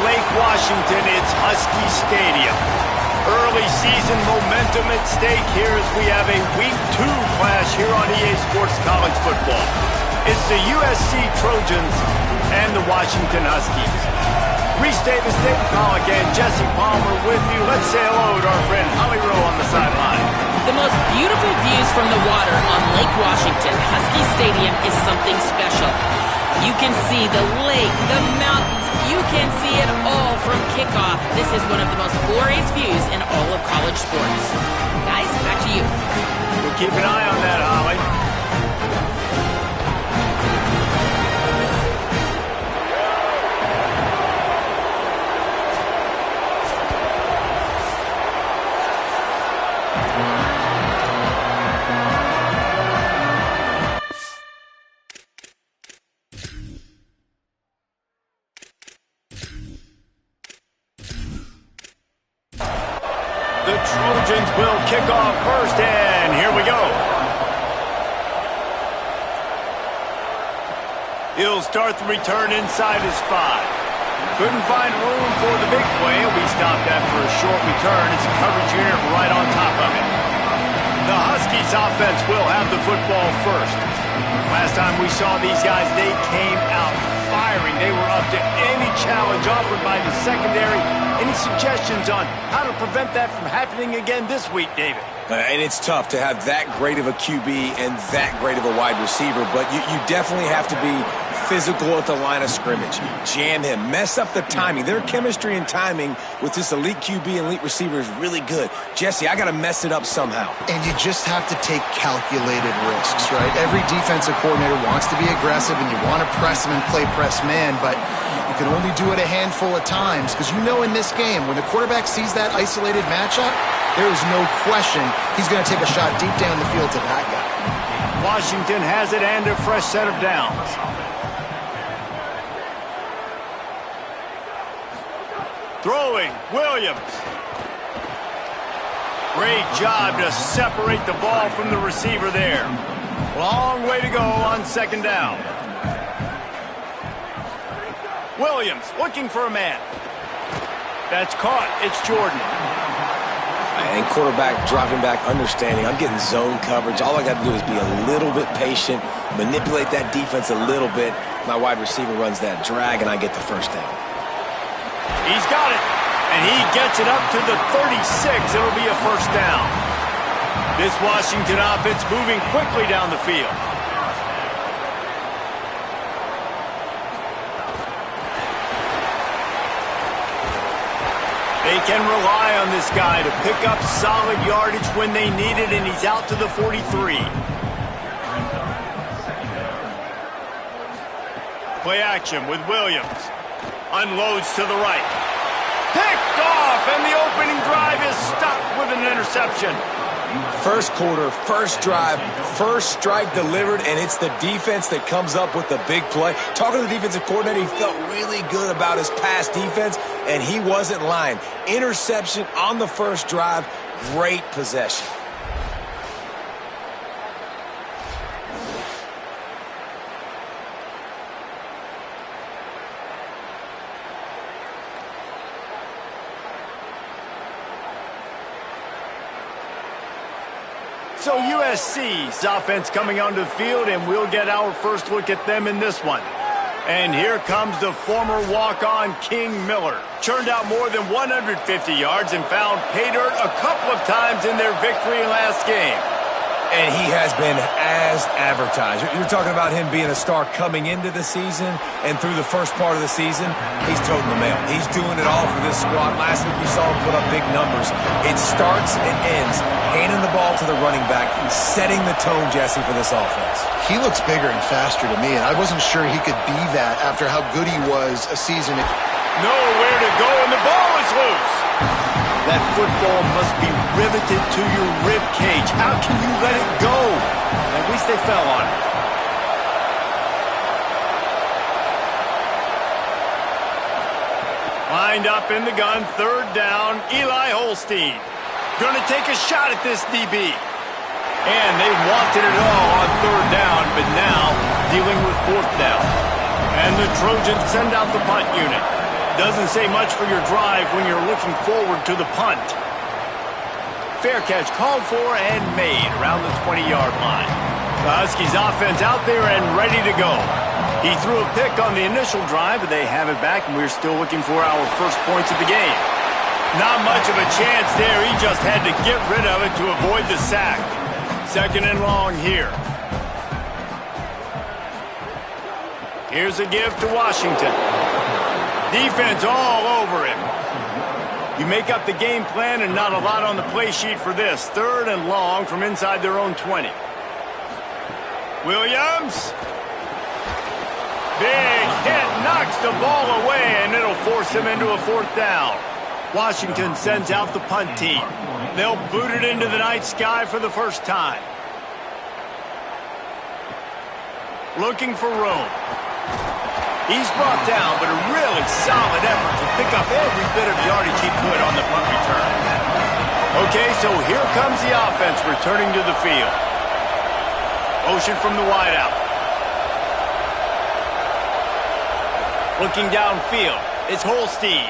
Lake Washington, it's Husky Stadium. Early season momentum at stake here as we have a Week 2 clash here on EA Sports College Football. It's the USC Trojans and the Washington Huskies. Reese Davis, David Pollock, and Jesse Palmer with you. Let's say hello to our friend Holly Rowe on the sideline. The most beautiful views from the water on Lake Washington, Husky Stadium, is something special. You can see the lake, the mountains, you can see it all from kickoff. This is one of the most glorious views in all of college sports. Guys, back to you. We'll keep an eye on that, Holly. The Trojans will kick off first, and here we go. He'll start the return inside his 5. Couldn't find room for the big play. He'll be stopped after a short return. It's a coverage unit right on top of it. The Huskies offense will have the football first. Last time we saw these guys, they came out firing. They were up to any challenge offered by the secondary. Any suggestions on how to prevent that from happening again this week, David? And it's tough to have that great of a QB and that great of a wide receiver, but you definitely have to be physical at the line of scrimmage. Jam him. Mess up the timing. Their chemistry and timing with this elite QB and elite receiver is really good. Jesse, I got to mess it up somehow. And you just have to take calculated risks, right? Every defensive coordinator wants to be aggressive, and you want to press him and play press man, but you can only do it a handful of times because you know in this game, when the quarterback sees that isolated matchup, there is no question he's going to take a shot deep down the field to that guy. Washington has it and a fresh set of downs. Throwing, Williams. Great job to separate the ball from the receiver there. Long way to go on second down. Williams looking for a man. That's caught. It's Jordan. And quarterback dropping back, understanding. I'm getting zone coverage. All I got to do is be a little bit patient, manipulate that defense a little bit. My wide receiver runs that drag, and I get the first down. He's got it, and he gets it up to the 36. It'll be a first down. This Washington offense moving quickly down the field. They can rely on this guy to pick up solid yardage when they need it, and he's out to the 43. Play action with Williams. Unloads to the right. Picked off, and the opening drive is stopped with an interception. First quarter, first drive, first strike delivered, and it's the defense that comes up with the big play. Talking to the defensive coordinator, he felt really good about his pass defense, and he wasn't lying. Interception on the first drive, great possession. So USC's offense coming onto the field, and we'll get our first look at them in this one. And here comes the former walk-on King Miller. Churned out more than 150 yards and found pay dirt a couple of times in their victory last game. And he has been as advertised. You're talking about him being a star coming into the season, and through the first part of the season, he's toting the mail. He's doing it all for this squad. Last week you saw him put up big numbers. It starts and ends handing the ball to the running back, setting the tone, Jesse, for this offense. He looks bigger and faster to me, and I wasn't sure he could be that after how good he was a season. Nowhere to go, and the ball is loose. That football must be riveted to your rib cage. How can you let it go? At least they fell on it. Lined up in the gun, third down, Eli Holstein. Gonna take a shot at this DB. And they wanted it all on third down, but now dealing with fourth down. And the Trojans send out the punt unit. Doesn't say much for your drive when you're looking forward to the punt. Fair catch called for and made around the 20-yard line. The Huskies offense out there and ready to go. He threw a pick on the initial drive, but they have it back, and we're still looking for our first points of the game. Not much of a chance there. He just had to get rid of it to avoid the sack. 2nd and long here. Here's a give to Washington. Defense all over him. You make up the game plan and not a lot on the play sheet for this. 3rd and long from inside their own 20. Williams. Big hit, knocks the ball away, and it'll force him into a 4th down. Washington sends out the punt team. They'll boot it into the night sky for the first time. Looking for room. He's brought down, but a really solid effort to pick up every bit of yardage he could on the punt return. Okay, so here comes the offense returning to the field. Motion from the wideout. Looking downfield, it's Holstein.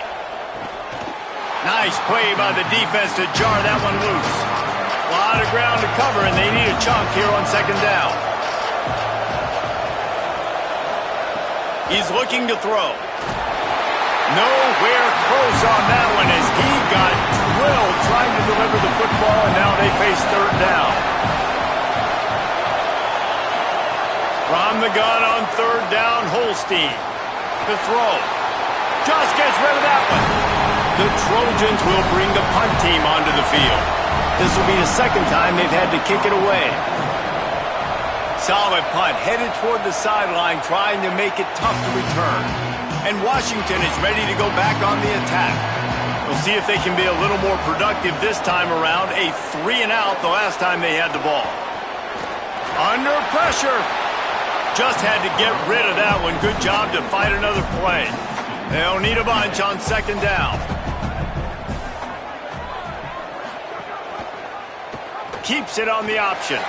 Nice play by the defense to jar that one loose. A lot of ground to cover, and they need a chunk here on 2nd down. He's looking to throw. Nowhere close on that one as he got drilled trying to deliver the football, and now they face 3rd down. From the gun on 3rd down, Holstein. The throw. Just gets rid of that one. The Trojans will bring the punt team onto the field. This will be the 2nd time they've had to kick it away. Solid punt, headed toward the sideline, trying to make it tough to return. And Washington is ready to go back on the attack. We'll see if they can be a little more productive this time around. A 3-and-out the last time they had the ball. Under pressure. Just had to get rid of that one. Good job to fight another play. They'll need a bunch on 2nd down. Keeps it on the option.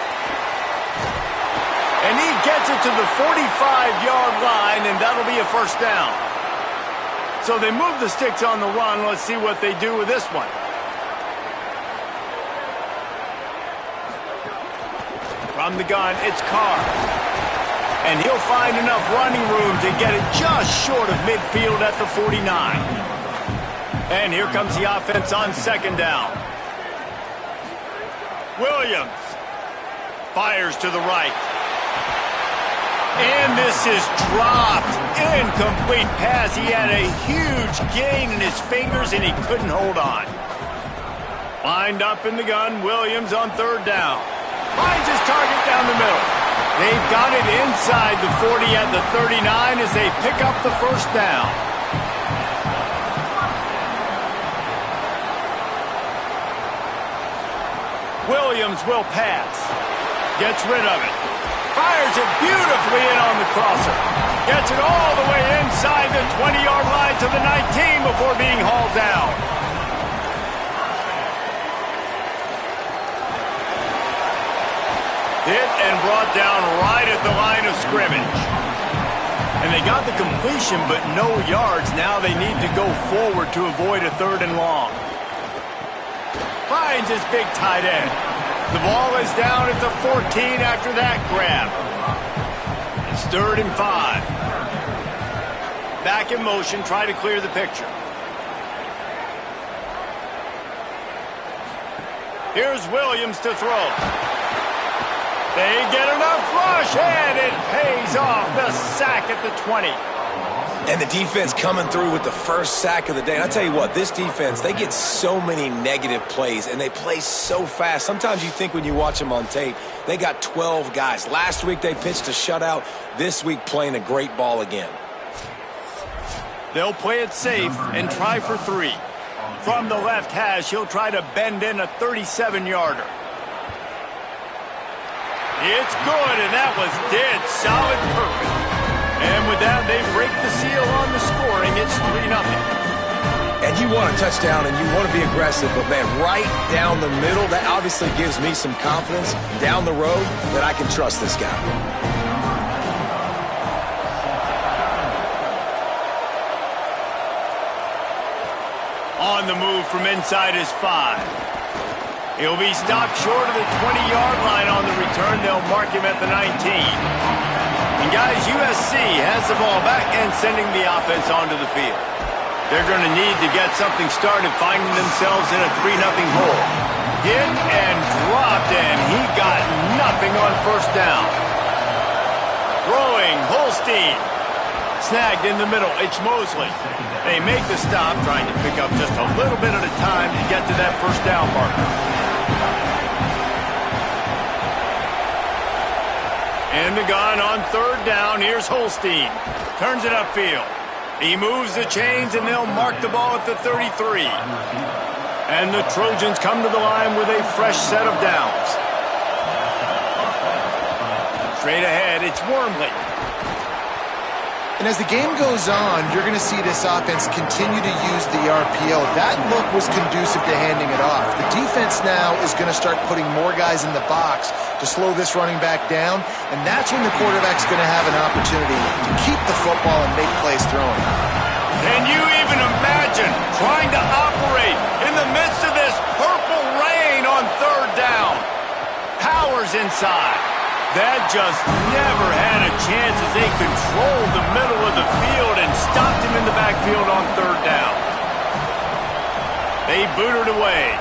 And he gets it to the 45-yard line, and that'll be a 1st down. So they move the sticks on the run. Let's see what they do with this one. From the gun, it's Carr. And he'll find enough running room to get it just short of midfield at the 49. And here comes the offense on 2nd down. Williams fires to the right. And this is dropped. Incomplete pass. He had a huge gain in his fingers, and he couldn't hold on. Lined up in the gun, Williams on 3rd down. Finds his target down the middle. They've got it inside the 40 at the 39 as they pick up the 1st down. Williams will pass. Gets rid of it. Fires it beautifully in on the crosser. Gets it all the way inside the 20-yard line to the 19 before being hauled down. Hit and brought down right at the line of scrimmage. And they got the completion, but no yards. Now they need to go forward to avoid a 3rd and long. Finds his big tight end. The ball is down at the 14 after that grab. It's 3rd and 5. Back in motion, try to clear the picture. Here's Williams to throw. They get enough rush, and it pays off. The sack at the 20. And the defense coming through with the 1st sack of the day. And I tell you what, this defense, they get so many negative plays, and they play so fast. Sometimes you think when you watch them on tape, they got 12 guys. Last week they pitched a shutout. This week playing a great ball again. They'll play it safe and try for 3. From the left hash, he'll try to bend in a 37-yarder. It's good, and that was dead solid perfect. And with that, they break the seal on the scoring. It's 3-0. And you want a touchdown, and you want to be aggressive, but, man, right down the middle, that obviously gives me some confidence down the road that I can trust this guy. On the move from inside his 5. He'll be stopped short of the 20-yard line on the return. They'll mark him at the 19. And guys, USC has the ball back and sending the offense onto the field. They're going to need to get something started, finding themselves in a 3-0 hole. Hit and dropped, and he got nothing on first down. Throwing, Holstein. Snagged in the middle, it's Mosley. They make the stop, trying to pick up just a little bit at a time to get to that first down marker. And the gun on third down. Here's Holstein. Turns it upfield. He moves the chains, and they'll mark the ball at the 33. And the Trojans come to the line with a fresh set of downs. Straight ahead, it's Wormley. And as the game goes on, you're going to see this offense continue to use the RPO. That look was conducive to handing it off. The defense now is going to start putting more guys in the box to slow this running back down, and that's when the quarterback's going to have an opportunity to keep the football and make plays throwing. Can you even imagine trying to operate in the midst of this purple rain on third down? Powers inside. That just never had a chance as they controlled the middle of the field and stopped him in the backfield on third down. They booted away.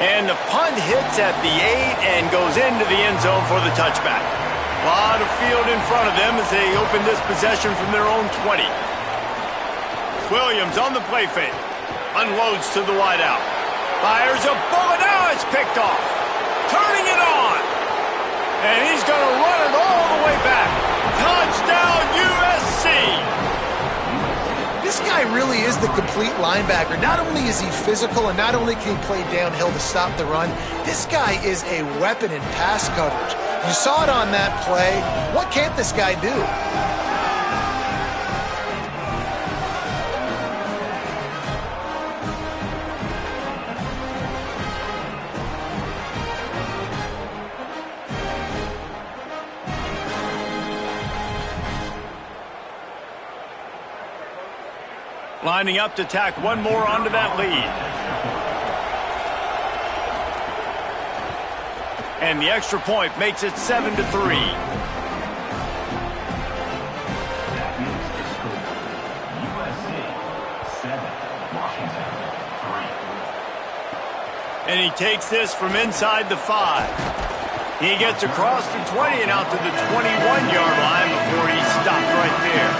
And the punt hits at the 8 and goes into the end zone for the touchback. A lot of field in front of them as they open this possession from their own 20. Williams on the play fake. Unloads to the wideout. Fires a bullet. Now it's picked off. Turning it on. And he's going to run it all the way back. Touchdown USC. This guy really is the complete linebacker. Not only is he physical and not only can he play downhill to stop the run, this guy is a weapon in pass coverage. You saw it on that play. What can't this guy do? Lining up to tack one more onto that lead. And the extra point makes it 7-3. And he takes this from inside the 5. He gets across the 20 and out to the 21-yard line before he's stopped right there.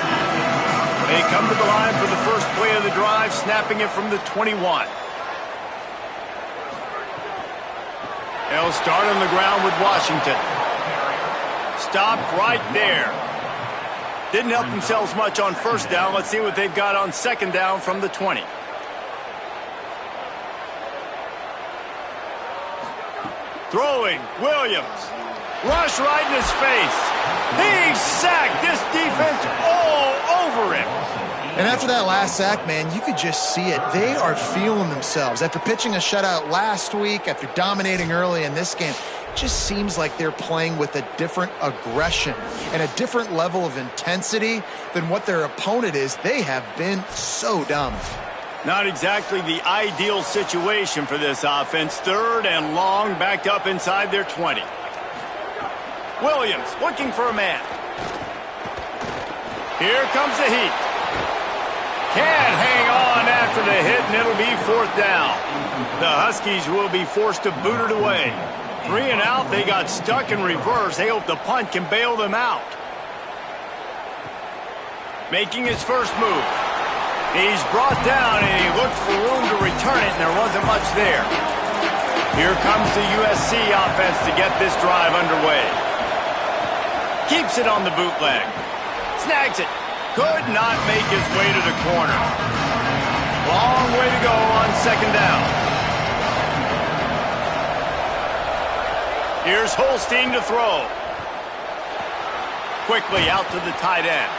They come to the line for the first play of the drive, snapping it from the 21. They'll start on the ground with Washington. Stopped right there. Didn't help themselves much on first down. Let's see what they've got on second down from the 20. Throwing, Williams. Rush right in his face. He's sacked. This defense all over him. And after that last sack, man, you could just see it. They are feeling themselves. After pitching a shutout last week, after dominating early in this game, it just seems like they're playing with a different aggression and a different level of intensity than what their opponent is. They have been so dominant. Not exactly the ideal situation for this offense. Third and long, backed up inside their 20. Williams looking for a man. Here comes the heat. Can't hang on after the hit, and it'll be fourth down. The Huskies will be forced to boot it away. 3 and out, they got stuck in reverse. They hope the punt can bail them out. Making his first move. He's brought down, and he looked for room to return it, and there wasn't much there. Here comes the USC offense to get this drive underway. Keeps it on the bootleg. Snags it. Could not make his way to the corner. Long way to go on second down. Here's Holstein to throw. Quickly out to the tight end.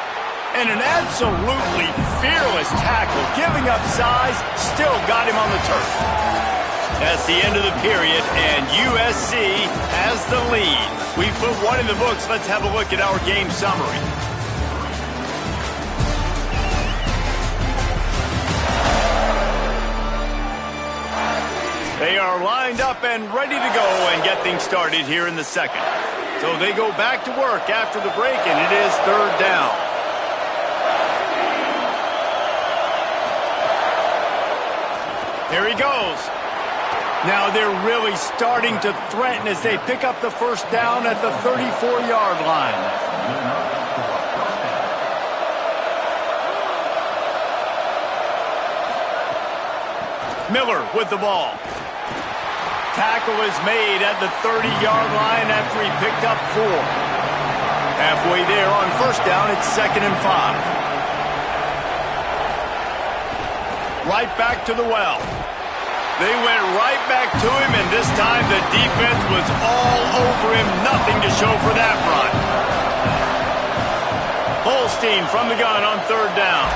And an absolutely fearless tackle. Giving up size, still got him on the turf. That's the end of the period, and USC has the lead. We put one in the books. Let's have a look at our game summary. are lined up and ready to go and get things started here in the second. So they go back to work after the break, and it is third down. Here he goes. Now they're really starting to threaten as they pick up the first down at the 34-yard line. Miller with the ball. Tackle is made at the 30-yard line after he picked up 4. Halfway there on first down, it's 2nd and 5. Right back to the well. They went right back to him, and this time the defense was all over him. Nothing to show for that run. Holstein from the gun on third down.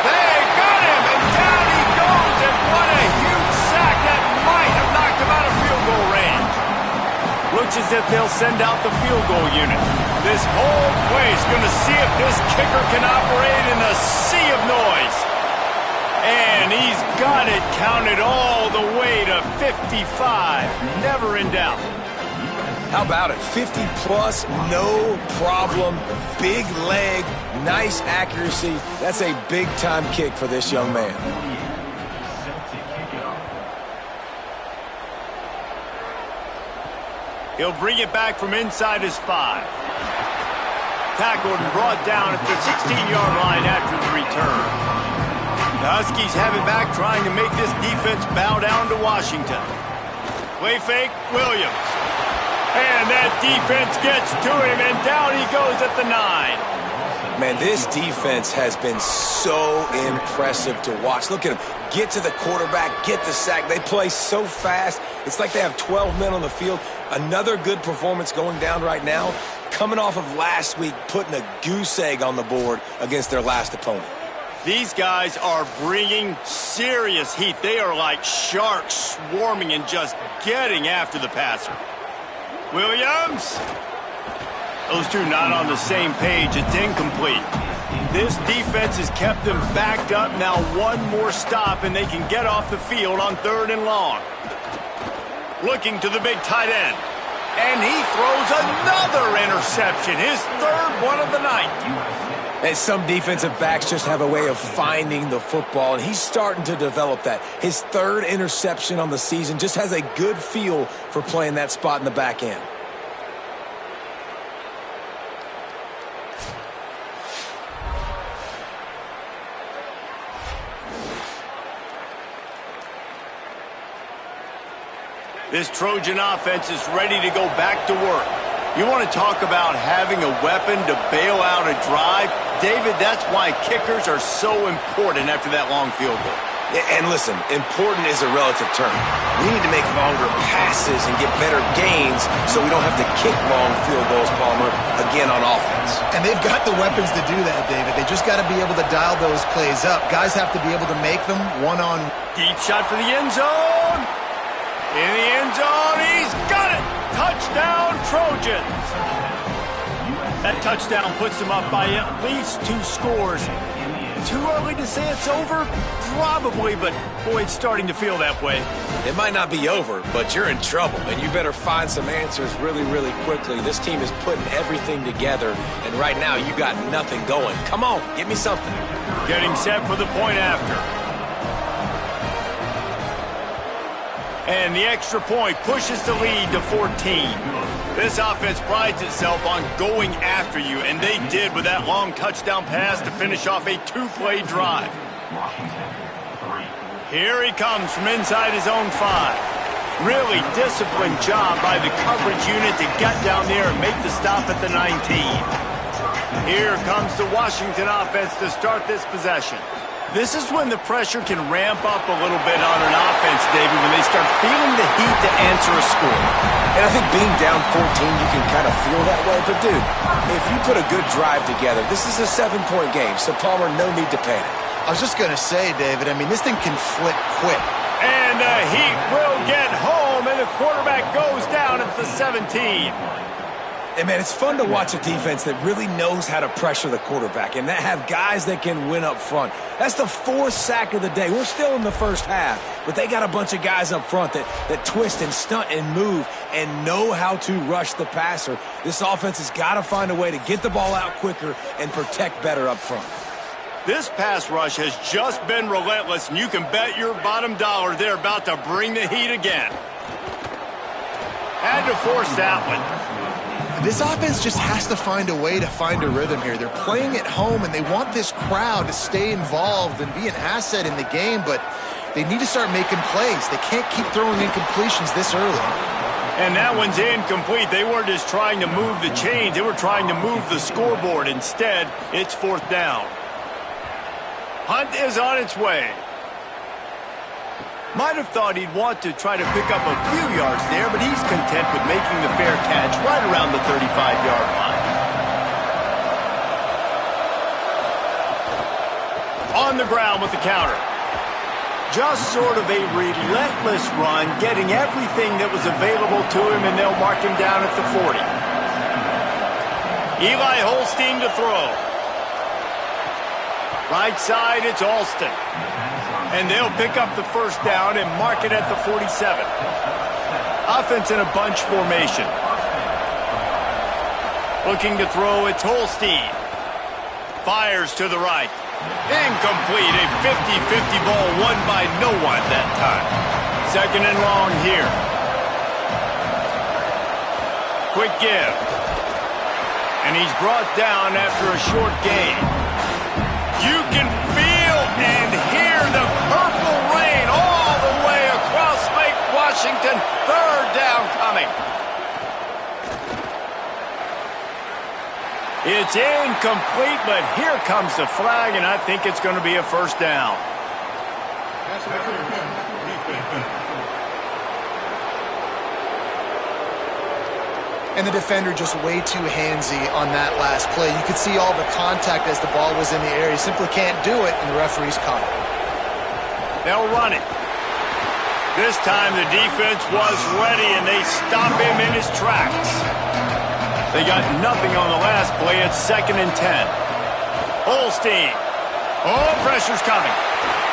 They got him, and down he goes, and what a huge sack that might have knocked him out of field goal range. Looks as if they'll send out the field goal unit. This whole place going to see if this kicker can operate in a sea of noise. And he's got it counted all the way to 55. Never in doubt. How about it? 50-plus, no problem. Big leg, nice accuracy. That's a big-time kick for this young man. He'll bring it back from inside his 5. Tackled and brought down at the 16-yard line after the return. The Huskies have it back, trying to make this defense bow down to Washington. Play fake, Williams. And that defense gets to him, and down he goes at the 9. Man, this defense has been so impressive to watch. Look at them. Get to the quarterback, get the sack. They play so fast. It's like they have 12 men on the field. Another good performance going down right now. Coming off of last week, putting a goose egg on the board against their last opponent. These guys are bringing serious heat. They are like sharks swarming and just getting after the passer. Williams. Those two not on the same page. It's incomplete. This defense has kept them backed up. Now one more stop and they can get off the field on 3rd and long. Looking to the big tight end. And he throws another interception. His 3rd one of the night. And some defensive backs just have a way of finding the football, and he's starting to develop that. His 3rd interception on the season, just has a good feel for playing that spot in the back end. This Trojan offense is ready to go back to work. You want to talk about having a weapon to bail out a drive? David, that's why kickers are so important after that long field goal. And listen, important is a relative term. We need to make longer passes and get better gains so we don't have to kick long field goals, Palmer, again on offense. And they've got the weapons to do that, David. They just got to be able to dial those plays up. Guys have to be able to make them one-on. Deep shot for the end zone. In the end zone, he's got it. Touchdown, Trojans. That touchdown puts them up by at least 2 scores. Too early to say it's over? Probably, but boy, it's starting to feel that way. It might not be over, but you're in trouble, and you better find some answers really, really quickly. This team is putting everything together, and right now you got nothing going. Come on, give me something. Getting set for the point after. And the extra point pushes the lead to 14. This offense prides itself on going after you, and they did with that long touchdown pass to finish off a 2-play drive. Here he comes from inside his own 5. Really disciplined job by the coverage unit to get down there and make the stop at the 19. Here comes the Washington offense to start this possession. This is when the pressure can ramp up a little bit on an offense, David, when they start feeling the heat to answer a score. And I think being down 14, you can kind of feel that way. But, dude, if you put a good drive together, this is a 7-point game, so Palmer, no need to panic. I was just going to say, David, I mean, this thing can flip quick. And the heat will get home, and the quarterback goes down at the 17. And, man, it's fun to watch a defense that really knows how to pressure the quarterback and that have guys that can win up front. That's the 4th sack of the day. We're still in the first half, but they got a bunch of guys up front that twist and stunt and move and know how to rush the passer. This offense has got to find a way to get the ball out quicker and protect better up front. This pass rush has just been relentless, and you can bet your bottom dollar they're about to bring the heat again. Had to force that one. This offense just has to find a way to find a rhythm here. They're playing at home, and they want this crowd to stay involved and be an asset in the game, but they need to start making plays. They can't keep throwing incompletions this early. And that one's incomplete. They weren't just trying to move the chains. They were trying to move the scoreboard. Instead, it's 4th down. Hunt is on its way. Might have thought he'd want to try to pick up a few yards there, but he's content with making the fair catch right around the 35-yard line. On the ground with the counter. Just sort of a relentless run, getting everything that was available to him, and they'll mark him down at the 40. Eli Holstein to throw. Right side, it's Alston. And they'll pick up the first down and mark it at the 47. Offense in a bunch formation. Looking to throw, it's Holstein. Fires to the right. Incomplete, a 50-50 ball won by no one that time. 2nd and long here. Quick give. And he's brought down after a short gain. You can feel and hear the purple rain all the way across Lake Washington. 3rd down coming. It's incomplete, but here comes the flag, and I think it's going to be a first down. And the defender just way too handsy on that last play. You could see all the contact as the ball was in the air. He simply can't do it, and the referee's caught it. They'll run it. This time the defense was ready, and they stop him in his tracks. They got nothing on the last play. It's 2nd and 10. Holstein. Oh, pressure's coming.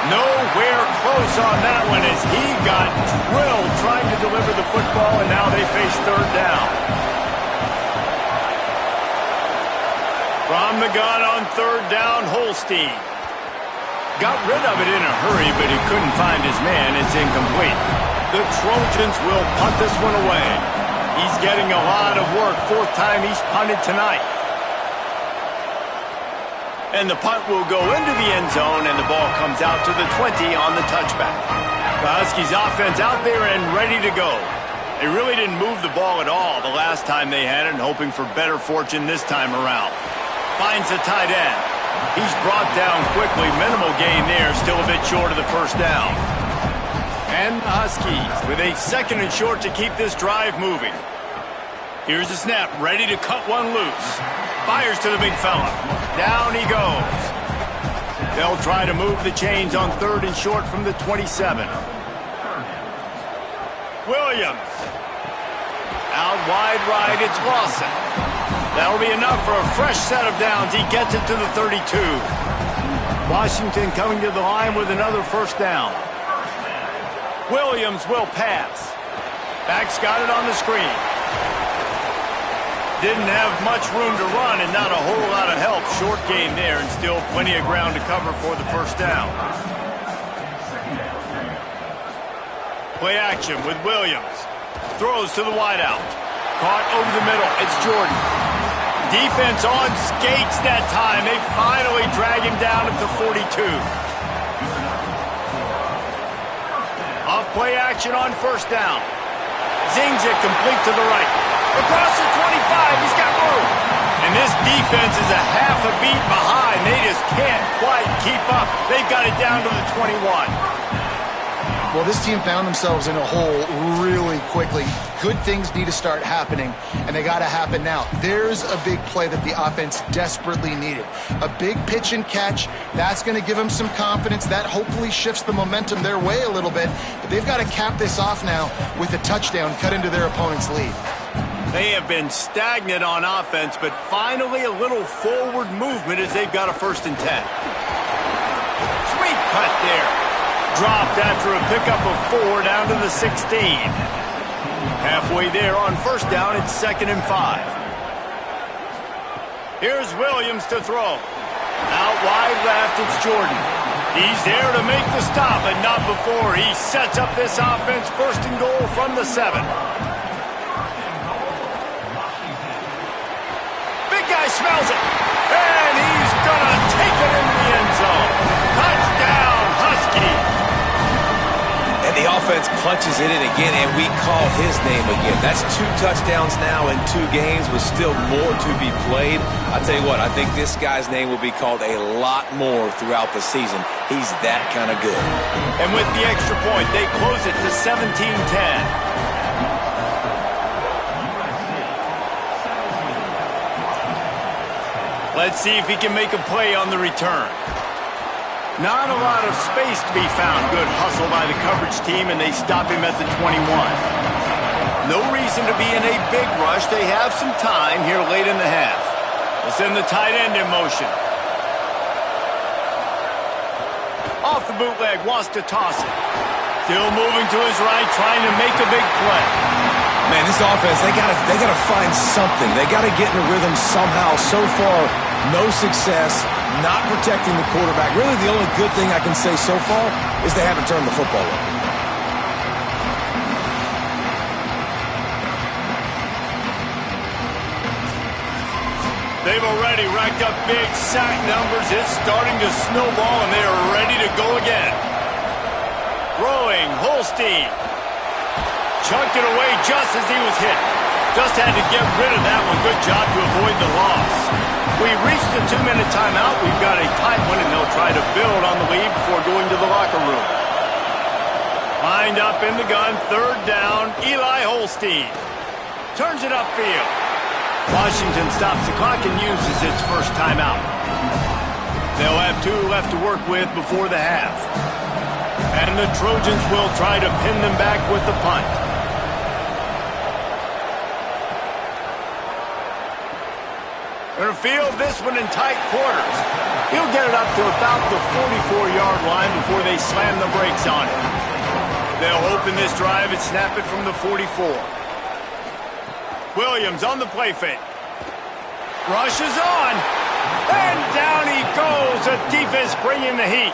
Nowhere close on that one as he got drilled trying to deliver the football, and now they face 3rd down. From the gun on 3rd down, Holstein. Got rid of it in a hurry, but he couldn't find his man. It's incomplete. The Trojans will punt this one away. He's getting a lot of work. 4th time he's punted tonight. And the punt will go into the end zone, and the ball comes out to the 20 on the touchback. The Huskies offense out there and ready to go. They really didn't move the ball at all the last time they had it, and hoping for better fortune this time around. Finds the tight end. He's brought down quickly. Minimal gain there, still a bit short of the first down. And the Huskies with a 2nd and short to keep this drive moving. Here's the snap, ready to cut one loose. Fires to the big fella. Down he goes. They'll try to move the chains on 3rd and short from the 27. Williams. Out wide right, it's Lawson. That'll be enough for a fresh set of downs. He gets it to the 32. Washington coming to the line with another first down. Williams will pass. Back's got it on the screen. Didn't have much room to run and not a whole lot of help. Short gain there and still plenty of ground to cover for the first down. Play action with Williams. Throws to the wideout. Caught over the middle. It's Jordan. Defense on skates that time. They finally drag him down at the 42. Off play action on first down. Zings it complete to the right. Across the 25, he's got room. And this defense is a half a beat behind. They just can't quite keep up. They've got it down to the 21. Well, this team found themselves in a hole really quickly. Good things need to start happening, and they got to happen now. There's a big play that the offense desperately needed. A big pitch and catch. That's going to give them some confidence. That hopefully shifts the momentum their way a little bit. But they've got to cap this off now with a touchdown cut into their opponent's lead. They have been stagnant on offense, but finally a little forward movement as they've got a 1st and 10. Sweet cut there. Dropped after a pickup of 4 down to the 16. Halfway there on 1st down, it's 2nd and 5. Here's Williams to throw. Out wide left, it's Jordan. He's there to make the stop, but not before he sets up this offense. 1st and goal from the 7. Big guy smells it, and he's gonna take it into the end zone. Touchdown, Husky. And the offense punches it in again, and we call his name again. That's 2 touchdowns now in 2 games with still more to be played. I tell you what, I think this guy's name will be called a lot more throughout the season. He's that kind of good. And with the extra point, they close it to 17-10. Let's see if he can make a play on the return. Not a lot of space to be found. Good hustle by the coverage team, and they stop him at the 21. No reason to be in a big rush. They have some time here late in the half. We'll send the tight end in motion. Off the bootleg, wants to toss it. Still moving to his right, trying to make a big play. Man, this offense, they gotta find something. They gotta get in a rhythm somehow. So far, no success, not protecting the quarterback. Really, the only good thing I can say so far is they haven't turned the football over. They've already racked up big sack numbers. It's starting to snowball, and they are ready to go again. Throwing, Holstein. Chucked it away just as he was hit. Just had to get rid of that one. Good job to avoid the loss. We reached the 2-minute timeout. We've got a tight one, and they'll try to build on the lead before going to the locker room. Lined up in the gun, 3rd down, Eli Holstein. Turns it upfield. Washington stops the clock and uses its 1st timeout. They'll have 2 left to work with before the half. And the Trojans will try to pin them back with the punt. Going to field this one in tight quarters. He'll get it up to about the 44-yard line before they slam the brakes on it. They'll open this drive and snap it from the 44. Williams on the play fake. Rushes on. And down he goes. The defense bringing the heat.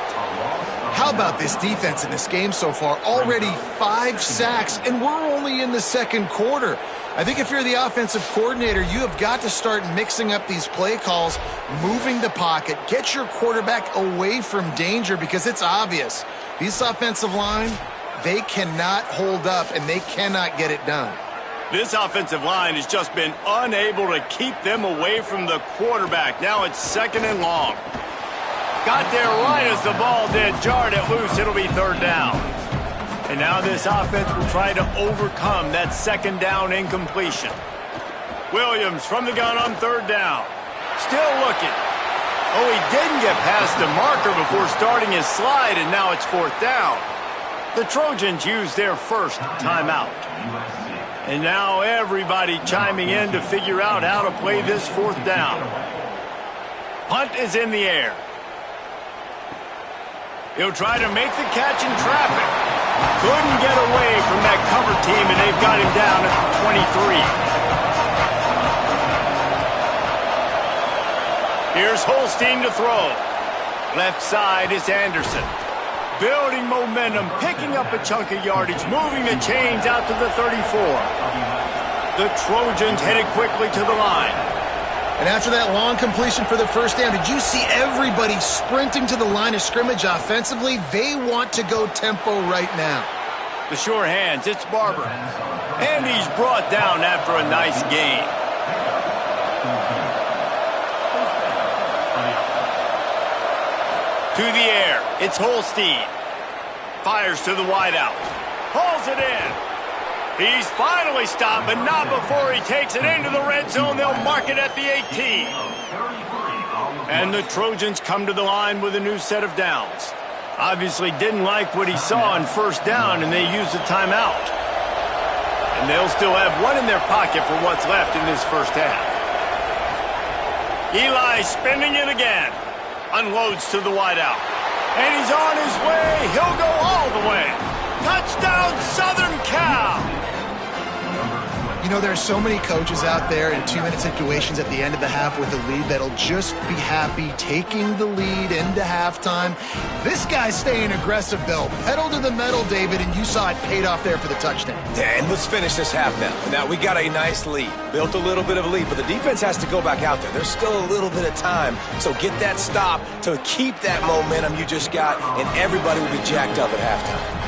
How about this defense in this game so far? Already 5 sacks, and we're only in the 2nd quarter. I think if you're the offensive coordinator, you have got to start mixing up these play calls, moving the pocket, get your quarterback away from danger, because it's obvious. This offensive line, they cannot hold up, and they cannot get it done. This offensive line has just been unable to keep them away from the quarterback. Now it's 2nd and long. Got there right as the ball did. Jarred it loose. It'll be 3rd down. And now this offense will try to overcome that 2nd down incompletion. Williams from the gun on 3rd down. Still looking. Oh, he didn't get past the marker before starting his slide, and now it's 4th down. The Trojans use their 1st timeout. And now everybody chiming in to figure out how to play this 4th down. Punt is in the air. He'll try to make the catch in traffic. Couldn't get away from that cover team, and they've got him down at the 23. Here's Holstein to throw. Left side is Anderson. Building momentum, picking up a chunk of yardage, moving the chains out to the 34. The Trojans headed quickly to the line. And after that long completion for the 1st down, did you see everybody sprinting to the line of scrimmage offensively? They want to go tempo right now. The sure hands, it's Barber. And he's brought down after a nice gain. To the air, it's Holstein. Fires to the wideout. Hauls it in. He's finally stopped, but not before he takes it into the red zone. They'll mark it at the 18. And the Trojans come to the line with a new set of downs. Obviously didn't like what he saw on 1st down, and they used the timeout. And they'll still have one in their pocket for what's left in this first half. Eli spinning it again. Unloads to the wideout. And he's on his way. He'll go all the way. Touchdown, Southern Cal! You know, there are so many coaches out there in 2-minute situations at the end of the half with a lead that'll just be happy taking the lead into halftime. This guy's staying aggressive, though. Pedal to the metal, David, and you saw it paid off there for the touchdown. Yeah, and let's finish this half now. Now, we got a nice lead. Built a little bit of a lead, but the defense has to go back out there. There's still a little bit of time, so get that stop to keep that momentum you just got, and everybody will be jacked up at halftime.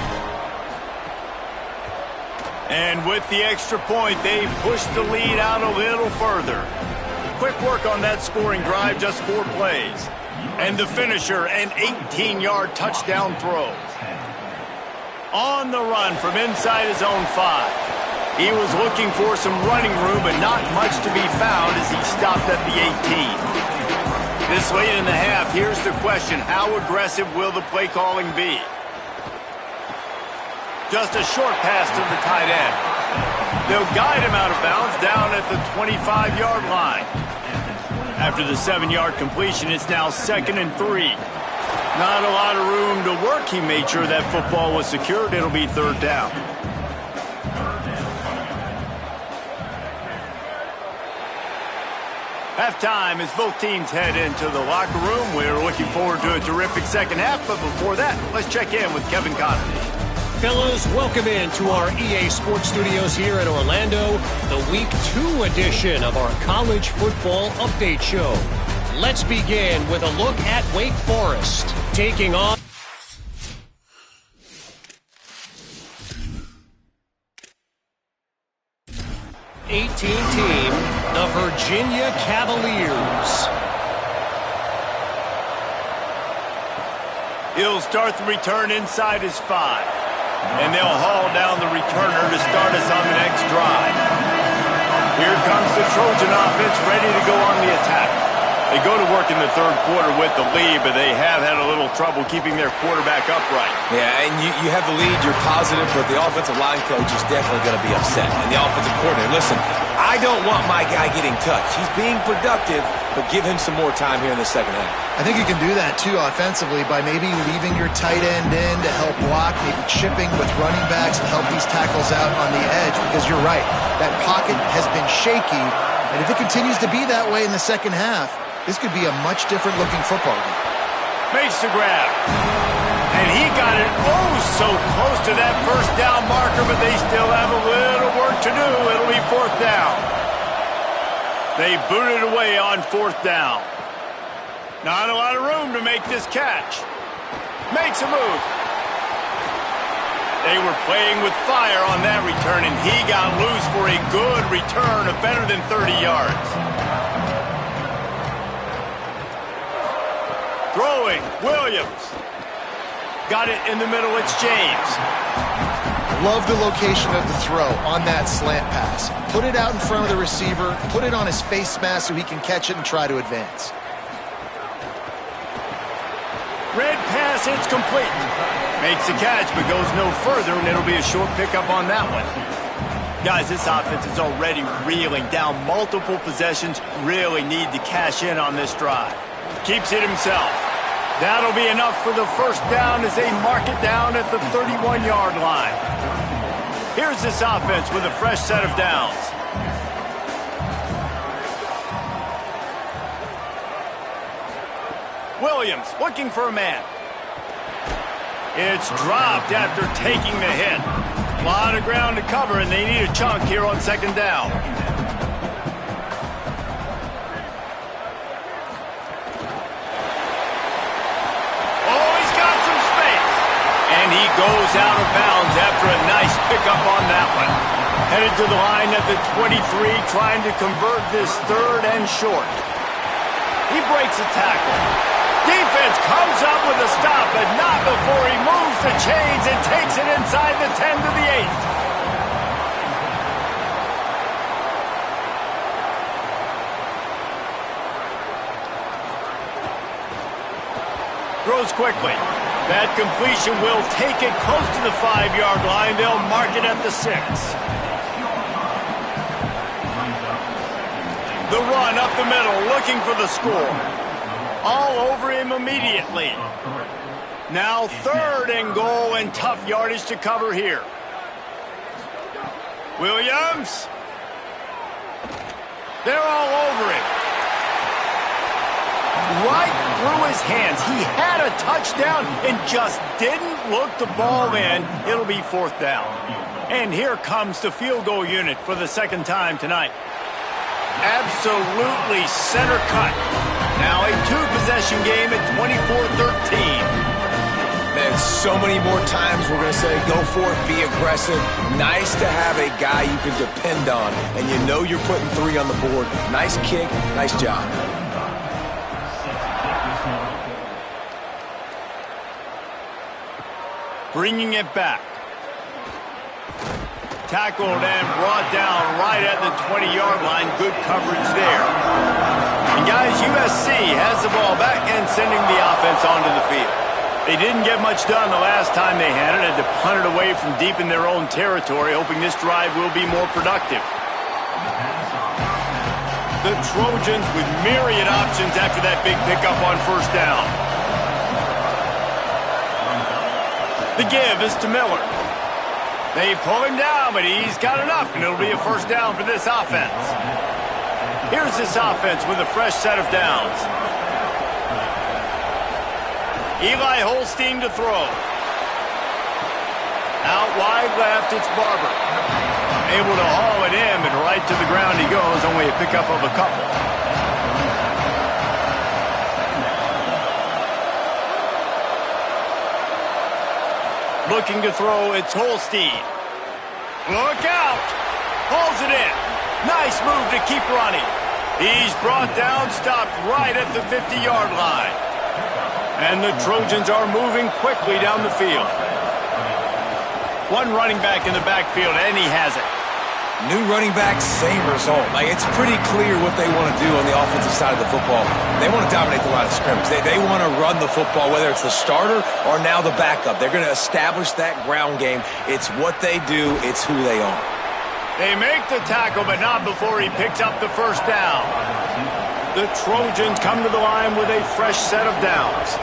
And with the extra point, they've pushed the lead out a little further. Quick work on that scoring drive, just 4 plays. And the finisher, an 18-yard touchdown throw. On the run from inside his own 5. He was looking for some running room, but not much to be found as he stopped at the 18. This late in the half, here's the question: how aggressive will the play calling be? Just a short pass to the tight end. They'll guide him out of bounds down at the 25-yard line. After the 7-yard completion, it's now 2nd and 3. Not a lot of room to work. He made sure that football was secured. It'll be 3rd down. Halftime as both teams head into the locker room. We're looking forward to a terrific second half, but before that, let's check in with Kevin Connerty. Fellas, welcome in to our EA Sports Studios here in Orlando, the Week 2 edition of our College Football Update Show. Let's begin with a look at Wake Forest, taking on 18 team, the Virginia Cavaliers. He'll start the return inside his 5. And they'll haul down the returner to start us on the next drive. Here comes the Trojan offense ready to go on the attack. They go to work in the 3rd quarter with the lead, but they have had a little trouble keeping their quarterback upright. Yeah, and you have the lead, you're positive, but the offensive line coach is definitely going to be upset. And the offensive coordinator, listen, I don't want my guy getting touched. He's being productive, but give him some more time here in the second half. I think you can do that, too, offensively, by maybe leaving your tight end in to help block, maybe chipping with running backs to help these tackles out on the edge, because you're right, that pocket has been shaky, and if it continues to be that way in the second half, this could be a much different-looking football game. Makes the grab. And he got it so close to that first down marker, but they still have a little work to do. It'll be 4th down. They boot it away on 4th down. Not a lot of room to make this catch. Makes a move. They were playing with fire on that return, and he got loose for a good return of better than 30 yards. Throwing, Williams. Got it in the middle, it's James. Love the location of the throw on that slant pass. Put it out in front of the receiver, put it on his face mask so he can catch it and try to advance. Red pass, it's complete. Makes the catch, but goes no further, and it'll be a short pickup on that one. Guys, this offense is already reeling down multiple possessions. Really need to cash in on this drive. Keeps it himself. That'll be enough for the 1st down as they mark it down at the 31-yard line. Here's this offense with a fresh set of downs. Williams looking for a man. It's dropped after taking the hit. A lot of ground to cover, and they need a chunk here on 2nd down. And he goes out of bounds after a nice pickup on that one. Headed to the line at the 23, trying to convert this 3rd and short. He breaks a tackle. Defense comes up with a stop, but not before he moves the chains and takes it inside the 10 to the 8. Throws quickly. That completion will take it close to the 5-yard line. They'll mark it at the 6. The run up the middle, looking for the score. All over him immediately. Now 3rd and goal, and tough yardage to cover here. Williams. They're all over it. Right through his hands. He had a touchdown and just didn't look the ball in. It'll be 4th down. And here comes the field goal unit for the 2nd time tonight. Absolutely center cut. Now a 2-possession game at 24-13. Man, so many more times we're going to say, go for it, be aggressive. Nice to have a guy you can depend on, and you know you're putting 3 on the board. Nice kick, nice job. Bringing it back. Tackled and brought down right at the 20-yard line. Good coverage there. And guys, USC has the ball back and sending the offense onto the field. They didn't get much done the last time they had it. Had to punt it away from deep in their own territory, hoping this drive will be more productive. The Trojans with myriad options after that big pickup on 1st down. The give is to Miller. They pull him down, but he's got enough, and it'll be a 1st down for this offense. Here's this offense with a fresh set of downs. Eli Holstein to throw. Out wide left, it's Barber. Able to haul it in, and right to the ground he goes, only a pickup of a couple. Looking to throw, it's Holstein. Look out! Pulls it in. Nice move to keep running. He's brought down, stopped right at the 50-yard line. And the Trojans are moving quickly down the field. One running back in the backfield, and he has it. New running back, same result. Like, it's pretty clear what they want to do on the offensive side of the football. They want to dominate the line of scrimmage. They want to run the football, whether it's the starter or now the backup. They're going to establish that ground game. It's what they do. It's who they are. They make the tackle, but not before he picks up the 1st down. The Trojans come to the line with a fresh set of downs.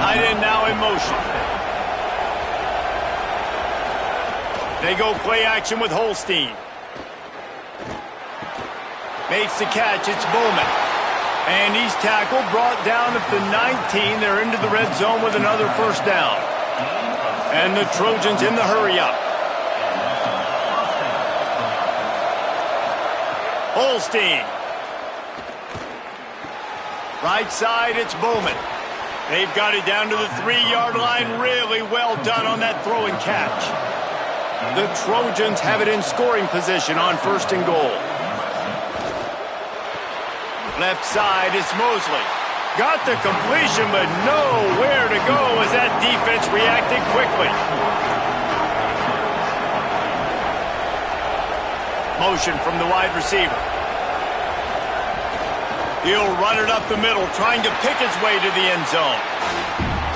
Tight end now in motion. They go play action with Holstein. Makes the catch, it's Bowman. And he's tackled, brought down at the 19. They're into the red zone with another 1st down. And the Trojans in the hurry-up. Holstein. Right side, it's Bowman. They've got it down to the 3-yard line. Really well done on that throw and catch. The Trojans have it in scoring position on 1st and goal. Left side, it's Mosley. Got the completion, but nowhere to go as that defense reacted quickly. Motion from the wide receiver. He'll run it up the middle, trying to pick his way to the end zone.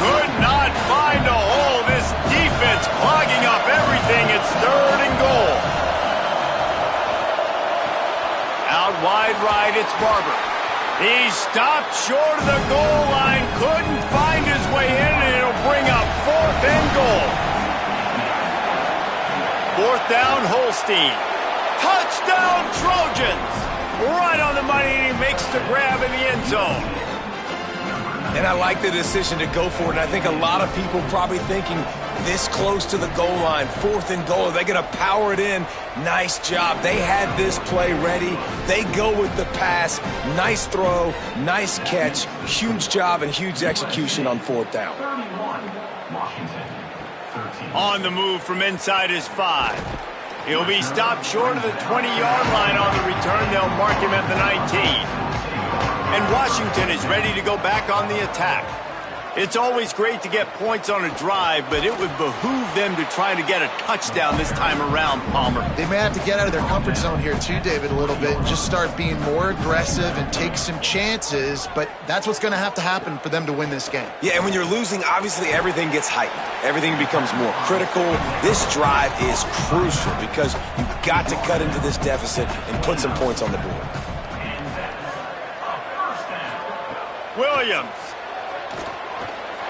Could not find a hole. This defense clogging up everything. It's 3rd and goal. Out wide right, it's Barber. He stopped short of the goal line, couldn't find his way in, and it'll bring up 4th and goal. 4th down, Holstein. Touchdown, Trojans! Right on the money, and he makes the grab in the end zone. And I like the decision to go for it, and I think a lot of people probably thinking this close to the goal line, 4th and goal, are they going to power it in? Nice job. They had this play ready. They go with the pass. Nice throw, nice catch, huge job and huge execution on 4th down. On the move from inside his 5. He'll be stopped short of the 20-yard line on the return. They'll mark him at the 19. And Washington is ready to go back on the attack. It's always great to get points on a drive, but it would behoove them to try to get a touchdown this time around, Palmer. They may have to get out of their comfort zone here too, David, a little bit, and just start being more aggressive and take some chances, but that's what's going to have to happen for them to win this game. Yeah, and when you're losing, obviously everything gets heightened. Everything becomes more critical. This drive is crucial because you've got to cut into this deficit and put some points on the board. Williams.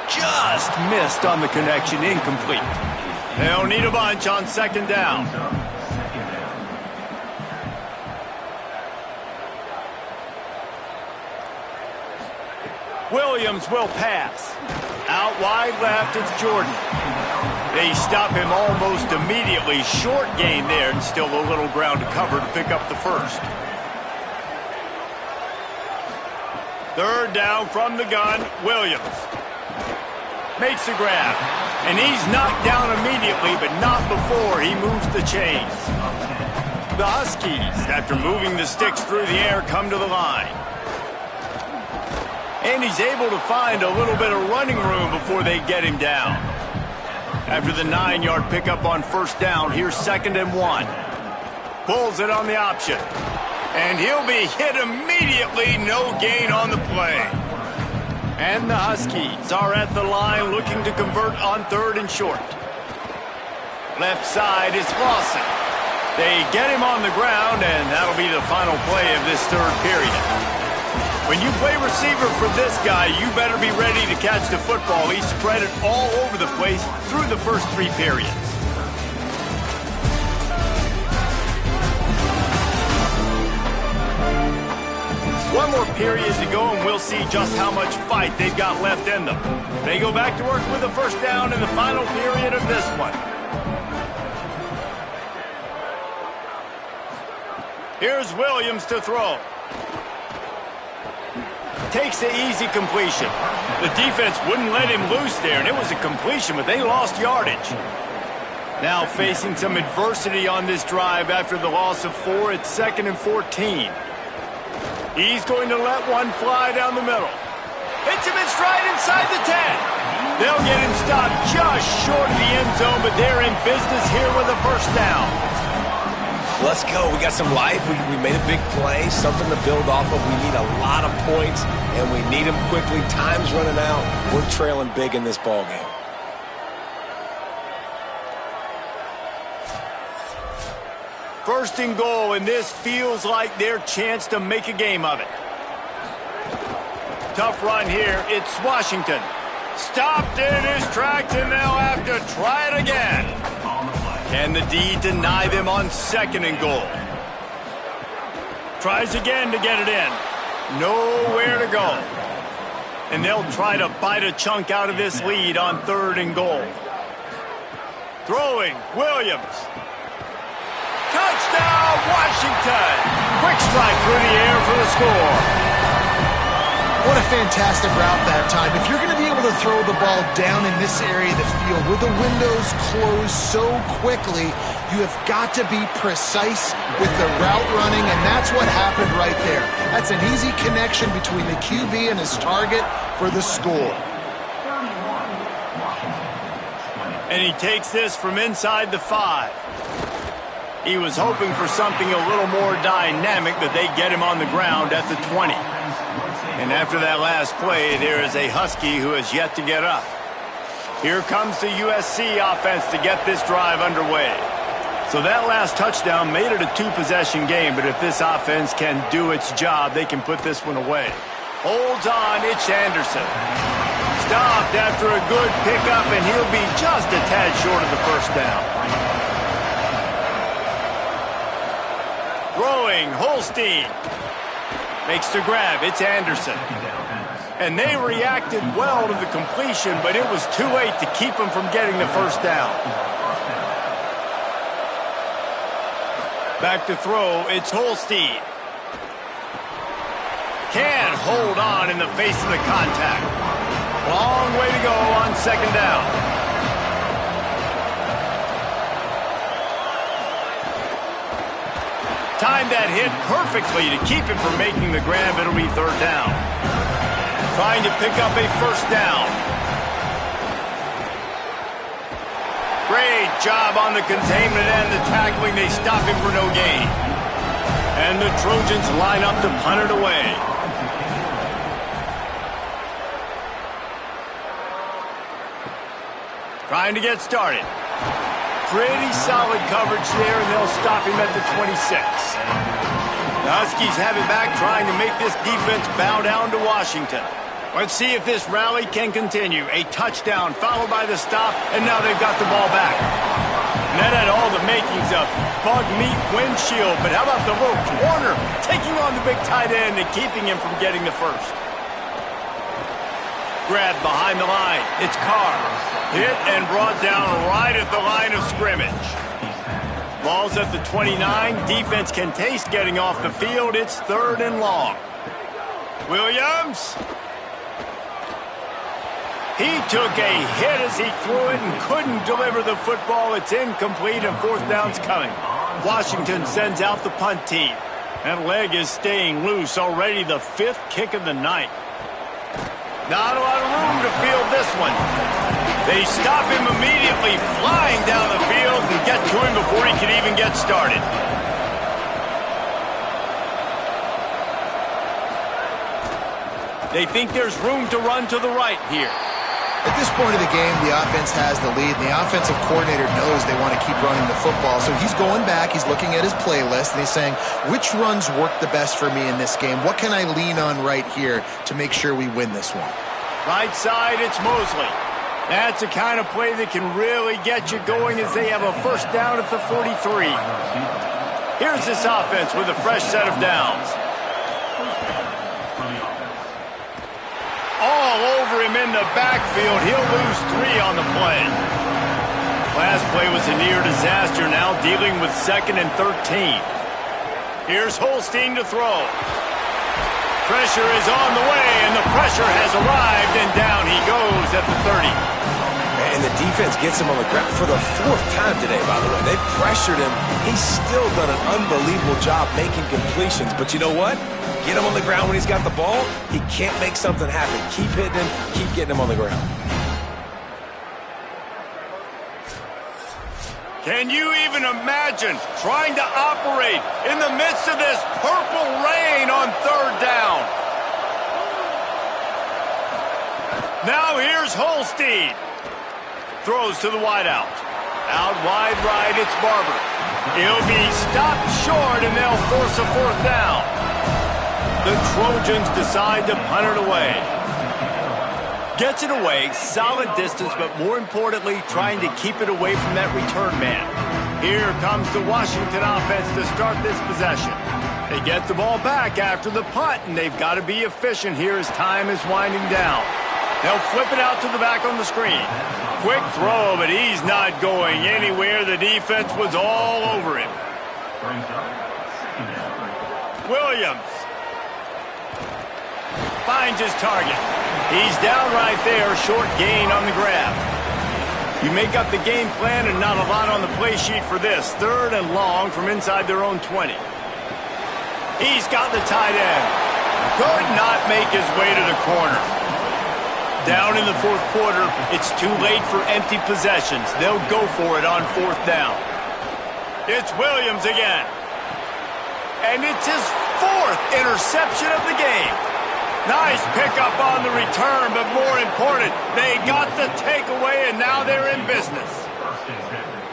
Just missed on the connection, incomplete. They'll need a bunch on second down. Williams will pass. Out wide left, it's Jordan. They stop him almost immediately. Short gain there, and still a little ground to cover to pick up the first. Third down from the gun, Williams. Makes the grab, and he's knocked down immediately, but not before he moves the chains. The Huskies, after moving the sticks through the air, come to the line. And he's able to find a little bit of running room before they get him down. After the 9-yard pickup on first down, here's 2nd and 1. Pulls it on the option. And he'll be hit immediately, no gain on the play. And the Huskies are at the line looking to convert on 3rd and short. Left side is Lawson. They get him on the ground, and that'll be the final play of this 3rd period. When you play receiver for this guy, you better be ready to catch the football. He spread it all over the place through the first 3 periods. One more period to go, and we'll see just how much fight they've got left in them. They go back to work with the first down in the final period of this one. Here's Williams to throw. Takes the easy completion. The defense wouldn't let him loose there, and it was a completion, but they lost yardage. Now facing some adversity on this drive after the loss of 4, it's 2nd and 14. He's going to let one fly down the middle. Hits him in stride inside the 10. They'll get him stopped just short of the end zone, but they're in business here with a first down. Let's go. We got some life. We made a big play, something to build off of. We need a lot of points, and we need them quickly. Time's running out. We're trailing big in this ballgame. First and goal, and this feels like their chance to make a game of it. Tough run here. It's Washington. Stopped in his tracks, and they'll have to try it again. Can the D deny them on 2nd and goal? Tries again to get it in. Nowhere to go. And they'll try to bite a chunk out of this lead on 3rd and goal. Throwing, Williams. Touchdown, Washington! Quick strike through the air for the score. What a fantastic route that time. If you're going to be able to throw the ball down in this area of the field with the windows closed so quickly, you have got to be precise with the route running, and that's what happened right there. That's an easy connection between the QB and his target for the score. And he takes this from inside the 5. He was hoping for something a little more dynamic, but they get him on the ground at the 20. And after that last play, there is a Husky who has yet to get up. Here comes the USC offense to get this drive underway. So that last touchdown made it a 2-possession game, but if this offense can do its job, they can put this one away. Holds on, it's Anderson. Stopped after a good pickup, and he'll be just a tad short of the first down. Throwing, Holstein. Makes the grab, it's Anderson. And they reacted well to the completion, but it was too late to keep them from getting the first down. Back to throw, it's Holstein. Can't hold on in the face of the contact. Long way to go on 2nd down. Timed that hit perfectly to keep him from making the grab. It'll be 3rd down. Trying to pick up a first down. job on the containment and the tackling. They stop him for no gain. And the Trojans line up to punt it away. Trying to get started. Pretty solid coverage there, and they'll stop him at the 26. The Huskies have it back, trying to make this defense bow down to Washington. Let's see if this rally can continue. A touchdown followed by the stop, and now they've got the ball back. And that had all the makings of bug meat windshield, but how about the little corner taking on the big tight end and keeping him from getting the first? Grab behind the line. It's Carr. Hit and brought down right at the line of scrimmage. Ball's at the 29. Defense can taste getting off the field. It's 3rd and long. Williams. He took a hit as he threw it and couldn't deliver the football. It's incomplete and 4th down's coming. Washington sends out the punt team. That leg is staying loose. Already the 5th kick of the night. Not a lot of room to field this one. They stop him immediately, flying down the field and get to him before he can even get started. They think there's room to run to the right here. At this point of the game, the offense has the lead, and the offensive coordinator knows they want to keep running the football. So he's going back, he's looking at his playlist, and he's saying, which runs work the best for me in this game? What can I lean on right here to make sure we win this one? Right side, it's Mosley. That's the kind of play that can really get you going as they have a 1st down at the 43. Here's this offense with a fresh set of downs. All over him in the backfield. He'll lose 3 on the play. Last play was a near disaster, now dealing with 2nd and 13. Here's Holstein to throw. Pressure is on the way, and the pressure has arrived, and down he goes at the 30. And the defense gets him on the ground for the 4th time today, by the way. They've pressured him. He's still done an unbelievable job making completions. But you know what? Get him on the ground when he's got the ball. He can't make something happen. Keep hitting him. Keep getting him on the ground. Can you even imagine trying to operate in the midst of this purple rain on 3rd down? Now here's Holstein. Throws to the wideout. Out wide right, it's Barber. He'll be stopped short, and they'll force a 4th down. The Trojans decide to punt it away. Gets it away, solid distance, but more importantly, trying to keep it away from that return man. Here comes the Washington offense to start this possession. They get the ball back after the punt, and they've got to be efficient here as time is winding down. They'll flip it out to the back on the screen. Quick throw, but he's not going anywhere. The defense was all over him. Williams finds his target. He's down right there, short gain on the grab. You make up the game plan and not a lot on the play sheet for this. 3rd and long from inside their own 20. He's got the tight end. Could not make his way to the corner. Down in the 4th quarter, it's too late for empty possessions. They'll go for it on 4th down. It's Williams again. And it's his 4th interception of the game. Nice pickup on the return, but more important, they got the takeaway, and now they're in business.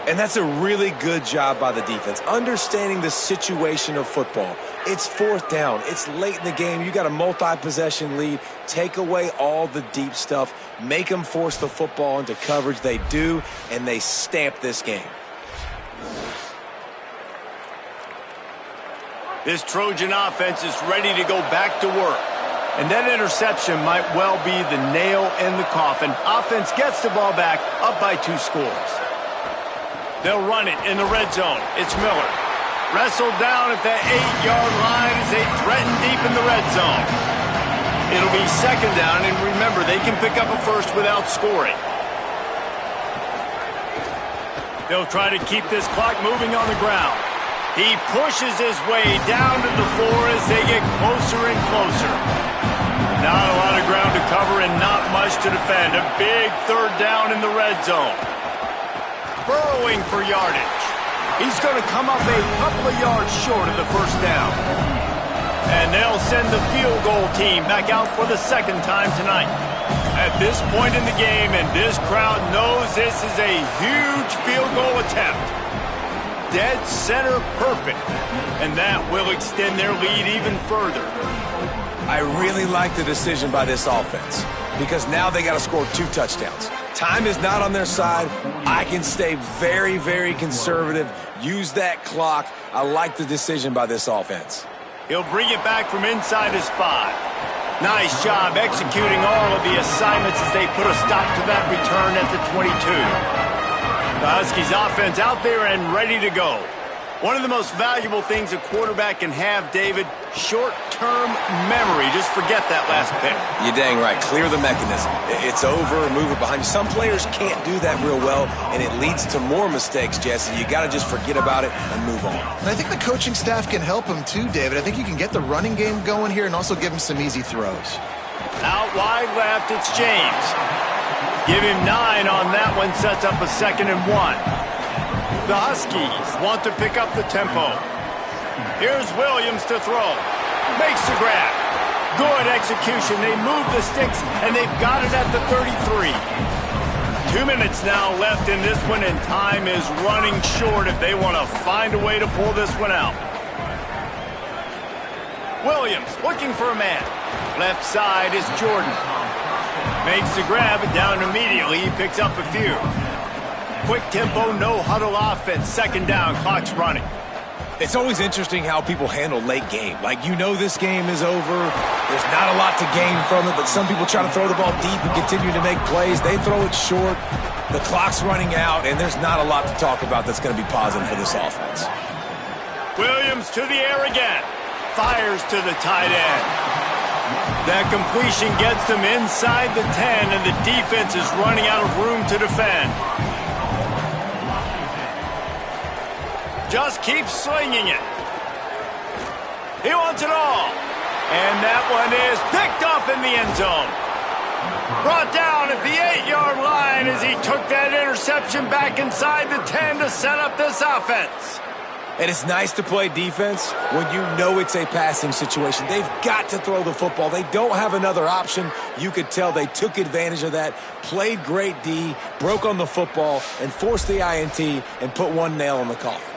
And that's a really good job by the defense, understanding the situation of football. It's 4th down. It's late in the game. You got a multi-possession lead. Take away all the deep stuff. Make them force the football into coverage. They do, and they stamp this game. This Trojan offense is ready to go back to work. And that interception might well be the nail in the coffin. Offense gets the ball back, up by 2 scores. They'll run it in the red zone. It's Miller. Wrestled down at the 8-yard line as they threaten deep in the red zone. It'll be 2nd down, and remember, they can pick up a first without scoring. They'll try to keep this clock moving on the ground. He pushes his way down to the floor as they get closer and closer. Not a lot of ground to cover and not much to defend. A big 3rd down in the red zone. burrowing for yardage. He's going to come up a couple of yards short of the first down. And they'll send the field goal team back out for the second time tonight. At this point in the game, and this crowd knows this is a huge field goal attempt. Dead center perfect. And that will extend their lead even further. I really like the decision by this offense because now they got to score 2 touchdowns. Time is not on their side. I can stay very, very conservative. Use that clock. I like the decision by this offense. He'll bring it back from inside his 5. Nice job executing all of the assignments as they put a stop to that return at the 22. The Huskies offense out there and ready to go. One of the most valuable things a quarterback can have, David, short-term memory. Just forget that last pick. You're dang right. Clear the mechanism. It's over, move it behind you. Some players can't do that real well, and it leads to more mistakes, Jesse. You got to just forget about it and move on. And I think the coaching staff can help him too, David. I think you can get the running game going here and also give him some easy throws. Out wide left, it's James. Give him 9 on that one, sets up a 2nd and 1. The Huskies want to pick up the tempo. Here's Williams to throw. Makes the grab. Good execution. They move the sticks, and they've got it at the 33. 2 minutes now left in this one, and time is running short if they want to find a way to pull this one out. Williams looking for a man. Left side is Jordan. Makes the grab, and down immediately. He picks up a few. Quick tempo, no huddle offense. 2nd down, clock's running. It's always interesting how people handle late game. Like, you know this game is over. There's not a lot to gain from it, but some people try to throw the ball deep and continue to make plays. They throw it short. The clock's running out, and there's not a lot to talk about that's going to be positive for this offense. Williams to the air again. Fires to the tight end. That completion gets them inside the 10, and the defense is running out of room to defend. Just keep slinging it. He wants it all. And that one is picked off in the end zone. Brought down at the 8-yard line as he took that interception back inside the 10 to set up this offense. And it's nice to play defense when you know it's a passing situation. They've got to throw the football. They don't have another option. You could tell they took advantage of that, played great D, broke on the football, and forced the INT and put one nail in the coffin.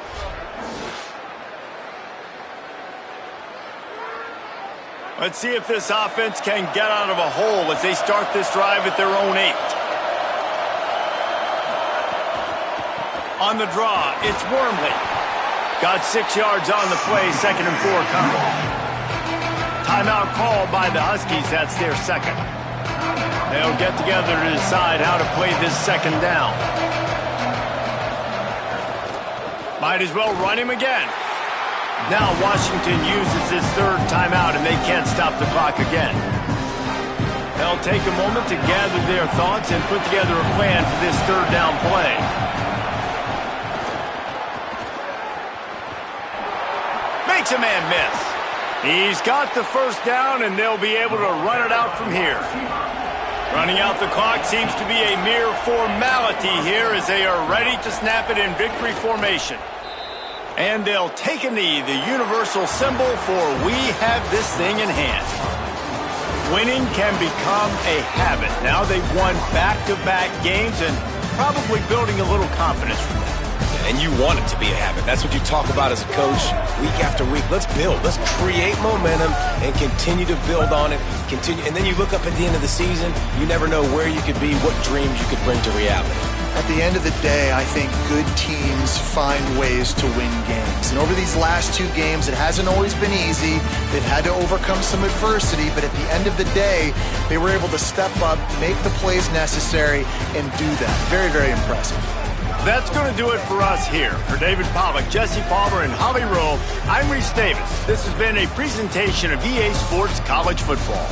Let's see if this offense can get out of a hole as they start this drive at their own 8. On the draw, it's Wormley. Got 6 yards on the play, 2nd and 4 coming. Timeout called by the Huskies, that's their 2nd. They'll get together to decide how to play this 2nd down. Might as well run him again. Now Washington uses his 3rd timeout, and they can't stop the clock again. They'll take a moment to gather their thoughts and put together a plan for this 3rd down play. Makes a man miss. He's got the 1st down, and they'll be able to run it out from here. Running out the clock seems to be a mere formality here as they are ready to snap it in victory formation. And they'll take a knee, the universal symbol for we have this thing in hand. Winning can become a habit. Now they've won back-to-back games and probably building a little confidence from that. And you want it to be a habit. That's what you talk about as a coach week after week. Let's build. Let's create momentum and continue to build on it. Continue, and then you look up at the end of the season, you never know where you could be, what dreams you could bring to reality. At the end of the day, I think good teams find ways to win games. And over these last 2 games, it hasn't always been easy. They've had to overcome some adversity, but at the end of the day, they were able to step up, make the plays necessary, and do that. Very, very impressive. That's going to do it for us here. For David Pollack, Jesse Palmer, and Holly Rowe, I'm Reese Davis. This has been a presentation of EA Sports College Football.